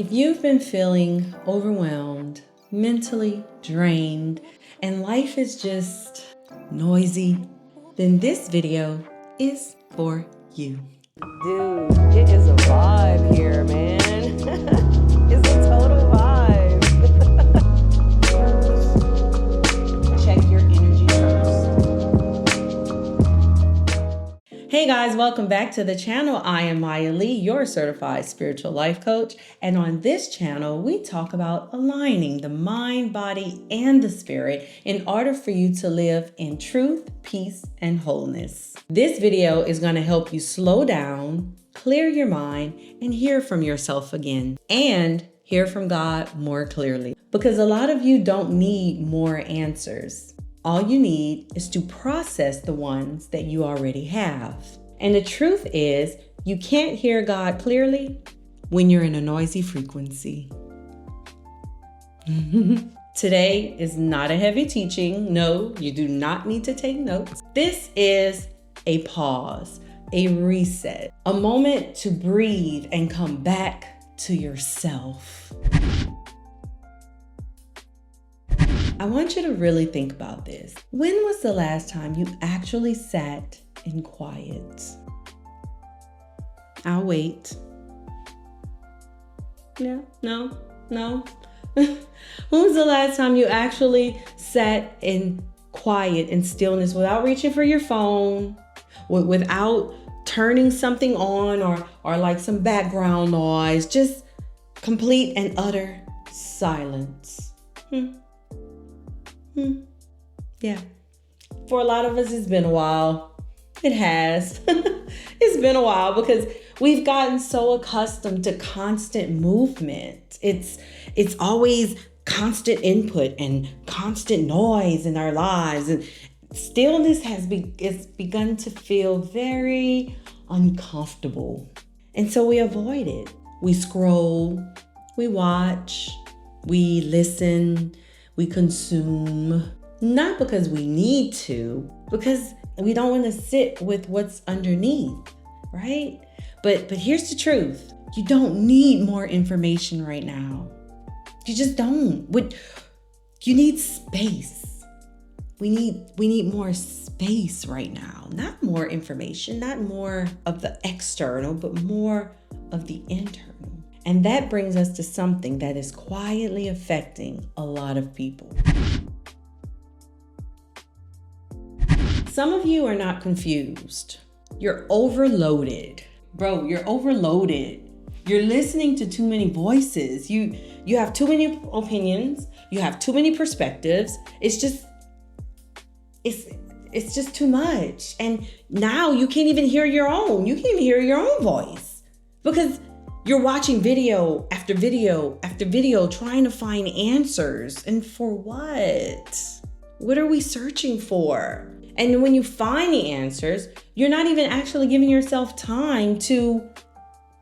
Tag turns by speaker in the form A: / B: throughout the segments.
A: If you've been feeling overwhelmed, mentally drained, and life is just noisy, then this video is for you.
B: Dude, it is a vibe here, man. It's a total vibe.
A: Check your energy first. Hey guys, welcome back to the channel. I am Maya Lee, your certified spiritual life coach. And on this channel, we talk about aligning the mind, body, and the spirit in order for you to live in truth, peace, and wholeness. This video is going to help you slow down, clear your mind, and hear from yourself again. And hear from God more clearly. Because a lot of you don't need more answers. All you need is to process the ones that you already have. And the truth is, you can't hear God clearly when you're in a noisy frequency. Today is not a heavy teaching. No, you do not need to take notes. This is a pause, a reset, a moment to breathe and come back to yourself. I want you to really think about this. When was the last time you actually sat in quiet? I'll wait. Yeah, no. When was the last time you actually sat in quiet and stillness without reaching for your phone, without turning something on or like some background noise, just complete and utter silence? Yeah. For a lot of us, it's been a while. It has. It's been a while because we've gotten so accustomed to constant movement. It's always constant input and constant noise in our lives. And stillness it's begun to feel very uncomfortable. And so we avoid it. We scroll, we watch, we listen, we consume, not because we need to, because we don't want to sit with what's underneath, right? But here's the truth. You don't need more information right now. You just don't. You need space. We need more space right now. Not more information, not more of the external, but more of the internal. And that brings us to something that is quietly affecting a lot of people. Some of you are not confused. You're overloaded. Bro, you're overloaded. You're listening to too many voices. You have too many opinions. You have too many perspectives. It's just too much. And now you can't even hear your own. You can't even hear your own voice because you're watching video after video after video trying to find answers. And for what? What are we searching for? And when you find the answers, you're not even actually giving yourself time to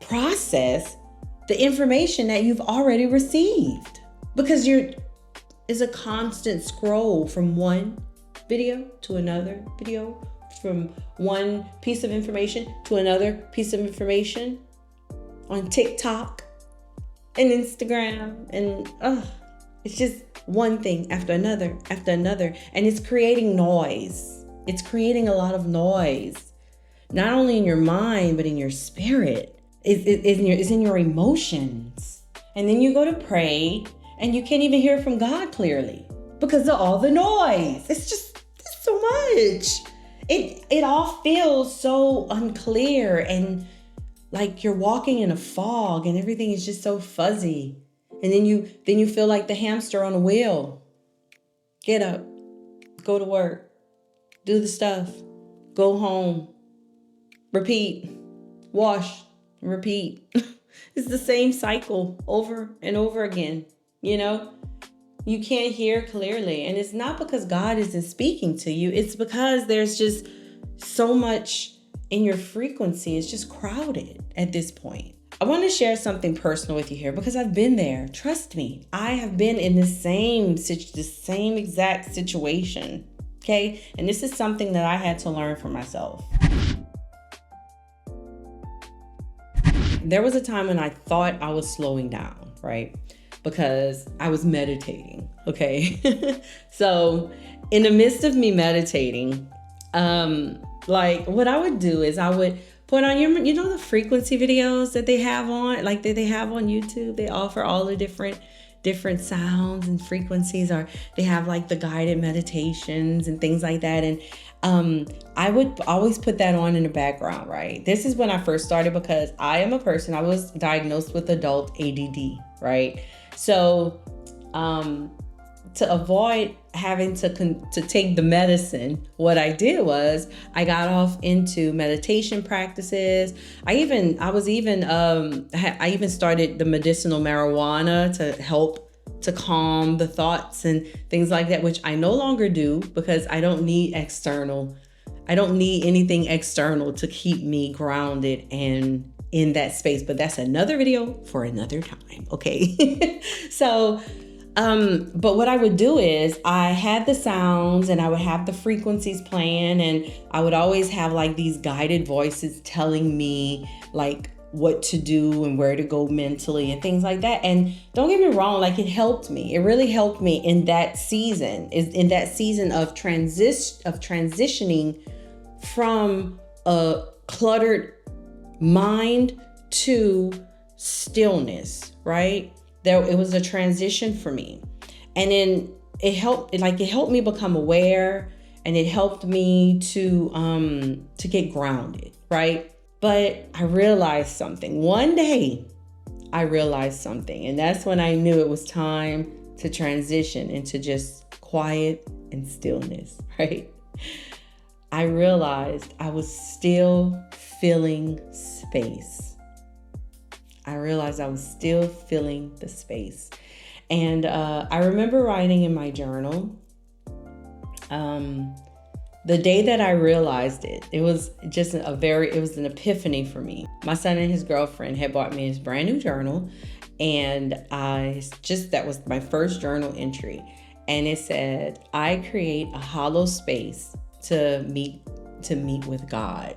A: process the information that you've already received. Because it's a constant scroll from one video to another video, from one piece of information to another piece of information. On TikTok and Instagram, and it's just one thing after another, and it's creating noise. It's creating a lot of noise, not only in your mind, but in your spirit. It's in your emotions. And then you go to pray, and you can't even hear from God clearly because of all the noise. It's so much. It all feels so unclear and like you're walking in a fog and everything is just so fuzzy. And then you feel like the hamster on a wheel. Get up, go to work, do the stuff, go home, repeat, wash, repeat. It's the same cycle over and over again. You know, you can't hear clearly. And it's not because God isn't speaking to you. It's because there's just so much in your frequency. It's just crowded at this point. I want to share something personal with you here because I've been there. Trust me, I have been in the same exact situation. Okay. And this is something that I had to learn for myself. There was a time when I thought I was slowing down. right? Because I was meditating, okay? So in the midst of me meditating, like what I would do is I would put on the frequency videos that they have on, like that they have on YouTube. They offer all the different sounds and frequencies, or they have like the guided meditations and things like that. And I would always put that on in the background, right? This is when I first started, because I am a person, I was diagnosed with adult ADD, right? So to avoid having to take the medicine, what I did was I got off into meditation practices. I even started the medicinal marijuana to help to calm the thoughts and things like that, which I no longer do, because I don't need anything external to keep me grounded and in that space. But that's another video for another time, okay? So but what I would do is I had the sounds and I would have the frequencies playing, and I would always have like these guided voices telling me like what to do and where to go mentally and things like that. And don't get me wrong, like it helped me. It really helped me in that season, of transitioning from a cluttered mind to stillness, right? It was a transition for me. And then it helped me become aware, and it helped me to get grounded, right? But I realized something. One day I realized something, and that's when I knew it was time to transition into just quiet and stillness, right? I realized I was still filling space. I realized I was still filling the space. And I remember writing in my journal, the day that I realized it was just it was an epiphany for me. My son and his girlfriend had bought me this brand new journal, and that was my first journal entry. And it said, I create a hollow space to meet with God.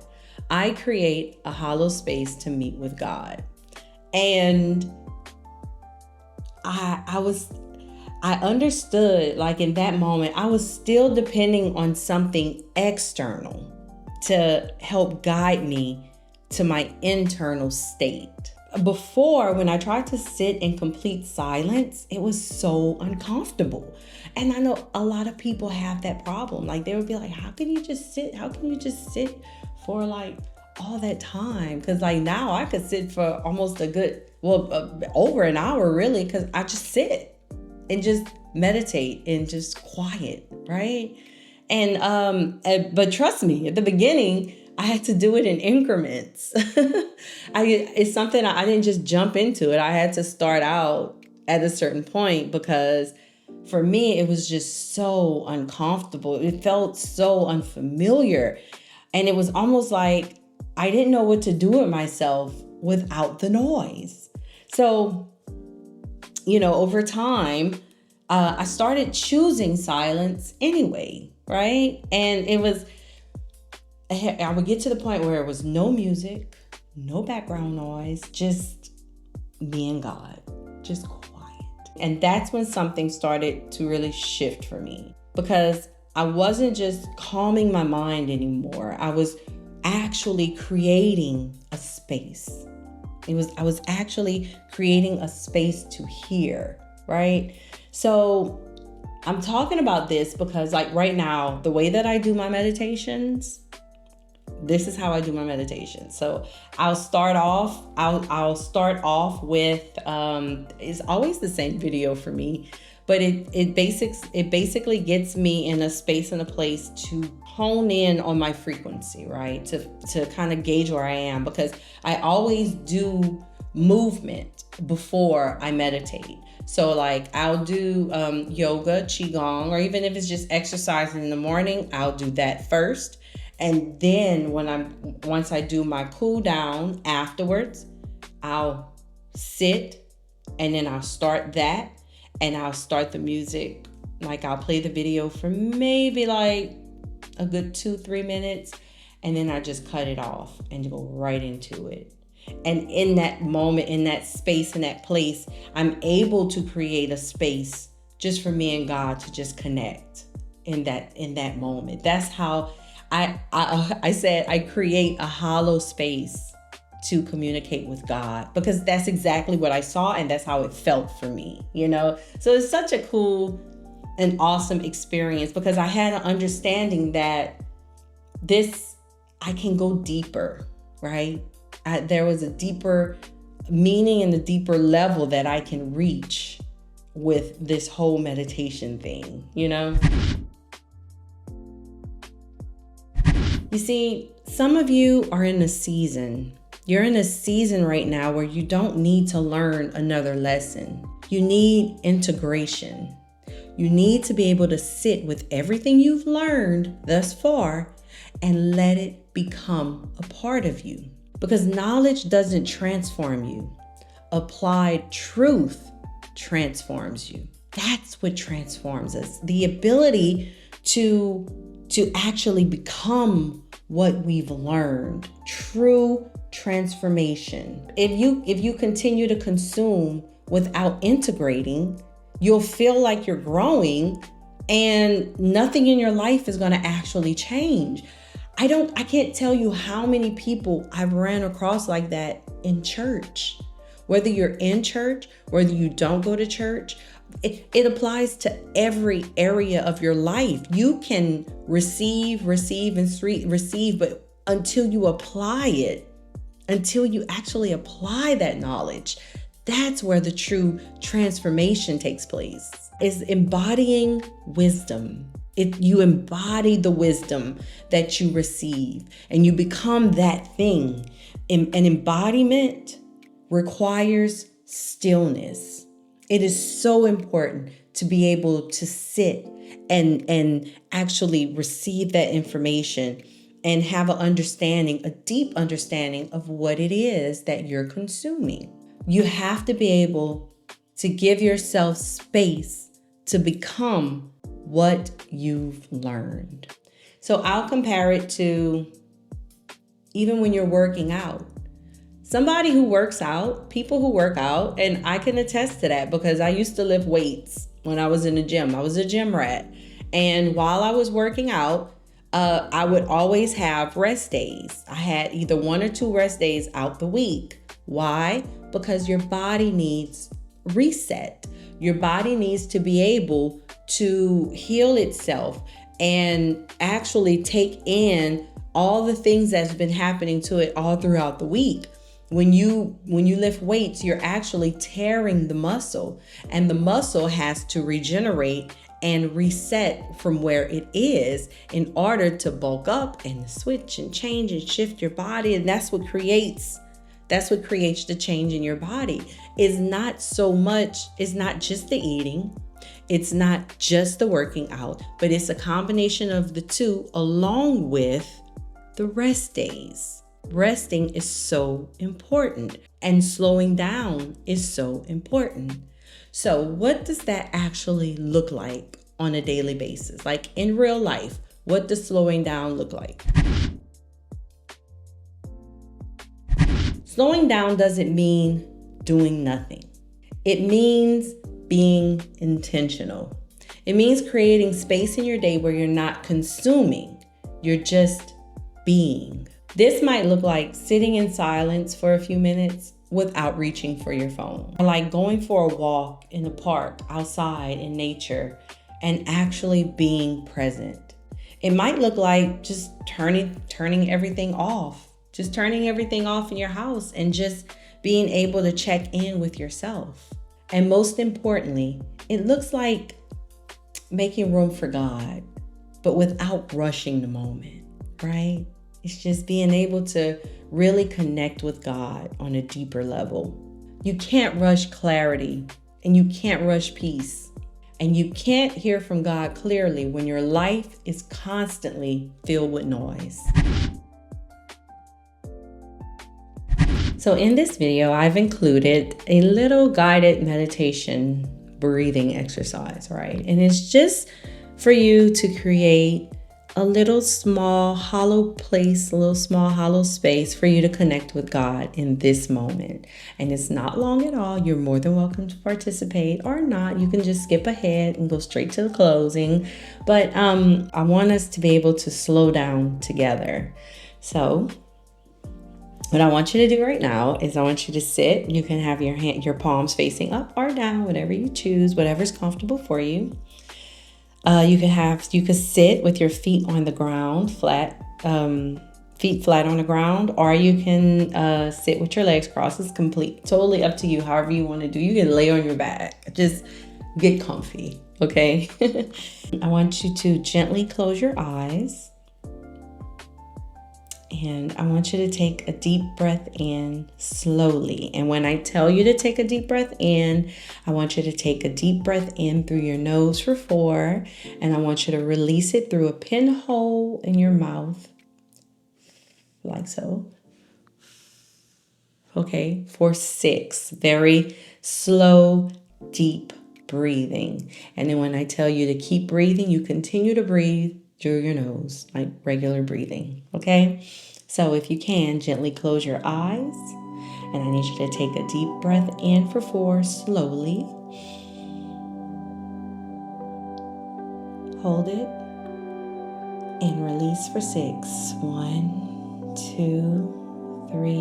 A: I create a hollow space to meet with God. And I understood, like in that moment, I was still depending on something external to help guide me to my internal state. Before, when I tried to sit in complete silence, it was so uncomfortable. And I know a lot of people have that problem. Like they would be like, how can you just sit for like all that time? Because like now I could sit for almost over an hour really, because I just sit and just meditate and just quiet, right? And but trust me, at the beginning I had to do it in increments. It's something I didn't just jump into it. I had to start out at a certain point, because for me it was just so uncomfortable. It felt so unfamiliar, and it was almost like I didn't know what to do with myself without the noise. So, over time, I started choosing silence anyway, right? And I would get to the point where it was no music, no background noise, just me and God, just quiet. And that's when something started to really shift for me, because I wasn't just calming my mind anymore. I was actually creating a space. I was actually creating a space to hear, right? So I'm talking about this because like right now, the way that I do my meditations, this is how I do my meditation. So I'll start off with, it's always the same video for me, but it basically gets me in a space and a place to hone in on my frequency, right? To kind of gauge where I am, because I always do movement before I meditate. So like I'll do yoga, qigong, or even if it's just exercising in the morning, I'll do that first. And then once I do my cool down afterwards, I'll sit and then I'll start that, and I'll start the music. Like I'll play the video for maybe like a good 2-3 minutes, and then I just cut it off and go right into it. And in that moment, in that space, in that place, I'm able to create a space just for me and God to just connect in that moment. That's how I said I create a hollow space to communicate with God, because that's exactly what I saw and that's how it felt for me, So it's such a cool and awesome experience, because I had an understanding that I can go deeper, right? There was a deeper meaning and a deeper level that I can reach with this whole meditation thing, You see, some of you are in a season. You're in a season right now where you don't need to learn another lesson. You need integration. You need to be able to sit with everything you've learned thus far and let it become a part of you. Because knowledge doesn't transform you. Applied truth transforms you. That's what transforms us. The ability to actually become what we've learned. True transformation. If you continue to consume without integrating, you'll feel like you're growing and nothing in your life is going to actually change. I can't tell you how many people I've ran across like that in church. Whether you're in church, whether you don't go to church, it applies to every area of your life. You can receive, but until you apply it, until you actually apply that knowledge, that's where the true transformation takes place. Is embodying wisdom. You embody the wisdom that you receive and you become that thing. An embodiment requires stillness. It is so important to be able to sit and actually receive that information and have an understanding, a deep understanding of what it is that you're consuming. You have to be able to give yourself space to become what you've learned. So I'll compare it to even when you're working out. Somebody who works out, people who work out, and I can attest to that because I used to lift weights when I was in the gym. I was a gym rat. And while I was working out, I would always have rest days. I had either 1 or 2 rest days out the week. Why? Because your body needs reset. Your body needs to be able to heal itself and actually take in all the things that's been happening to it all throughout the week. When you lift weights, you're actually tearing the muscle, and the muscle has to regenerate and reset from where it is in order to bulk up and switch and change and shift your body. And that's what creates the change in your body. It's not just the eating. It's not just the working out, but it's a combination of the two along with the rest days. Resting is so important, and slowing down is so important. So what does that actually look like on a daily basis? Like in real life, what does slowing down look like? Slowing down doesn't mean doing nothing. It means being intentional. It means creating space in your day where you're not consuming, you're just being. This might look like sitting in silence for a few minutes without reaching for your phone. Or like going for a walk in the park, outside in nature, and actually being present. It might look like just turning everything off. Just turning everything off in your house and just being able to check in with yourself. And most importantly, it looks like making room for God, but without rushing the moment, right? It's just being able to really connect with God on a deeper level. You can't rush clarity, and you can't rush peace, and you can't hear from God clearly when your life is constantly filled with noise. So in this video, I've included a little guided meditation breathing exercise, right? And it's just for you to create a little small hollow place, a little small hollow space for you to connect with God in this moment. And it's not long at all. You're more than welcome to participate or not. You can just skip ahead and go straight to the closing. But I want us to be able to slow down together. So what I want you to do right now is I want you to sit. You can have your palms facing up or down, whatever you choose, whatever's comfortable for you. You could sit with your feet on the ground, flat, feet flat on the ground, or you can sit with your legs crossed. It's totally up to you. However you want to do. You can lay on your back. Just get comfy, okay? I want you to gently close your eyes. And I want you to take a deep breath in slowly. And when I tell you to take a deep breath in, I want you to take a deep breath in through your nose for 4. And I want you to release it through a pinhole in your mouth, like so. Okay, for 6. Very slow, deep breathing. And then when I tell you to keep breathing, you continue to breathe through your nose, like regular breathing, okay? So if you can, gently close your eyes, and I need you to take a deep breath in for 4, slowly. Hold it, and release for 6. 1, 2, 3,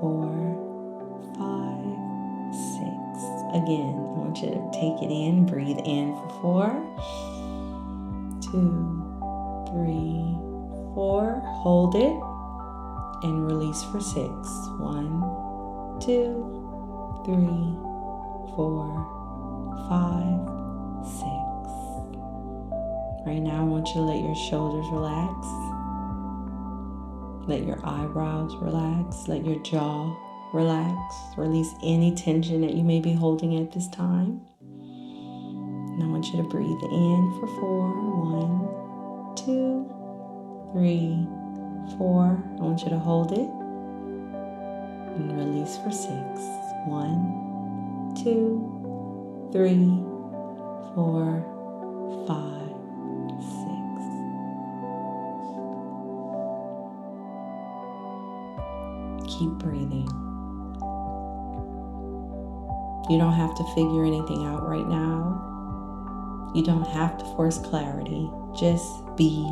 A: 4, 5, 6. Again, I want you to take it in, breathe in for 4, 2, 3, 4. Hold it and release for 6. 1, 2, 3, 4, 5, 6. Right now, I want you to let your shoulders relax. Let your eyebrows relax. Let your jaw relax. Release any tension that you may be holding at this time. And I want you to breathe in for 4. 1, 2, 3, 4. I want you to hold it and release for 6. 1, 2, 3, 4, 5, 6. Keep breathing. You don't have to figure anything out right now. You don't have to force clarity. Just be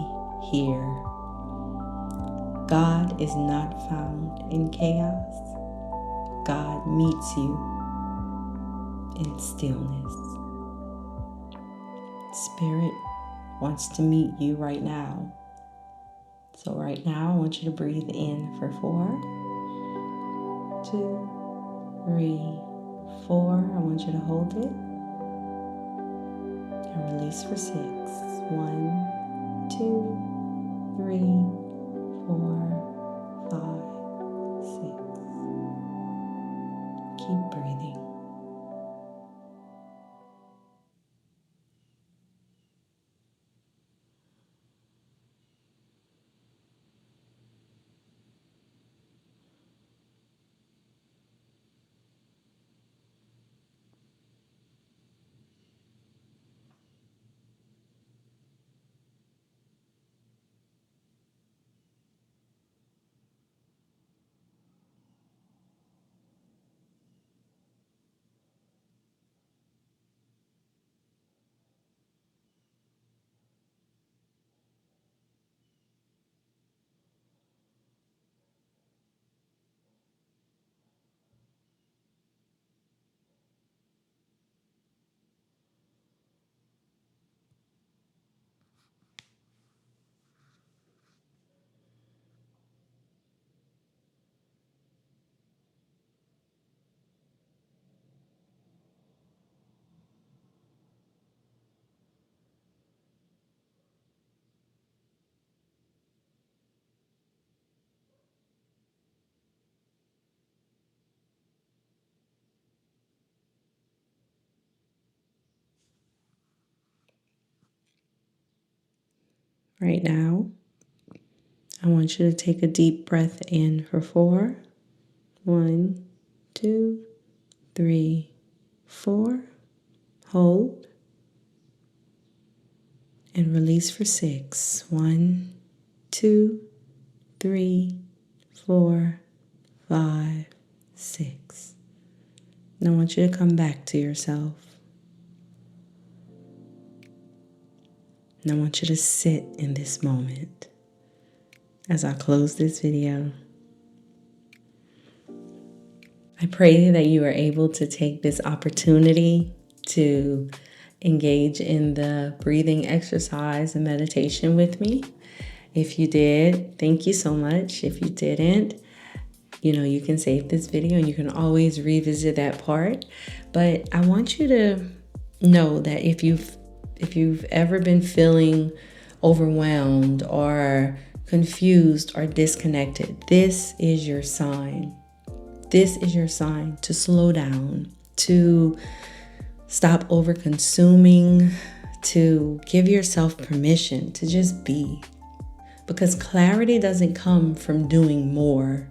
A: here. God is not found in chaos. God meets you in stillness. Spirit wants to meet you right now. So right now, I want you to breathe in for 4, 2, 3, 4. I want you to hold it and release for 6. 1, 2, 3, 4, 5, 6. Keep breathing. Right now, I want you to take a deep breath in for 4. 1, 2, 3, 4. Hold and release for 6. 1, 2, 3, 4, 5, 6. Now I want you to come back to yourself. And I want you to sit in this moment as I close this video. I pray that you are able to take this opportunity to engage in the breathing exercise and meditation with me. If you did, thank you so much. If you didn't, you can save this video and you can always revisit that part. But I want you to know that if you've ever been feeling overwhelmed or confused or disconnected, this is your sign. This is your sign to slow down, to stop over-consuming, to give yourself permission to just be. Because clarity doesn't come from doing more.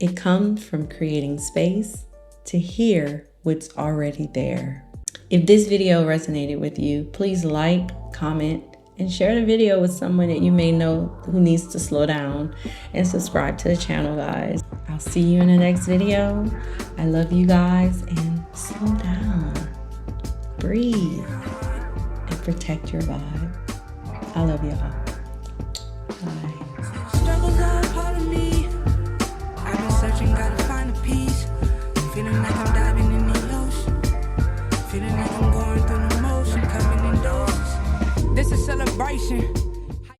A: It comes from creating space to hear what's already there. If this video resonated with you, please like, comment, and share the video with someone that you may know who needs to slow down, and subscribe to the channel, guys. I'll see you in the next video. I love you guys, and slow down, breathe, and protect your vibe. I love y'all.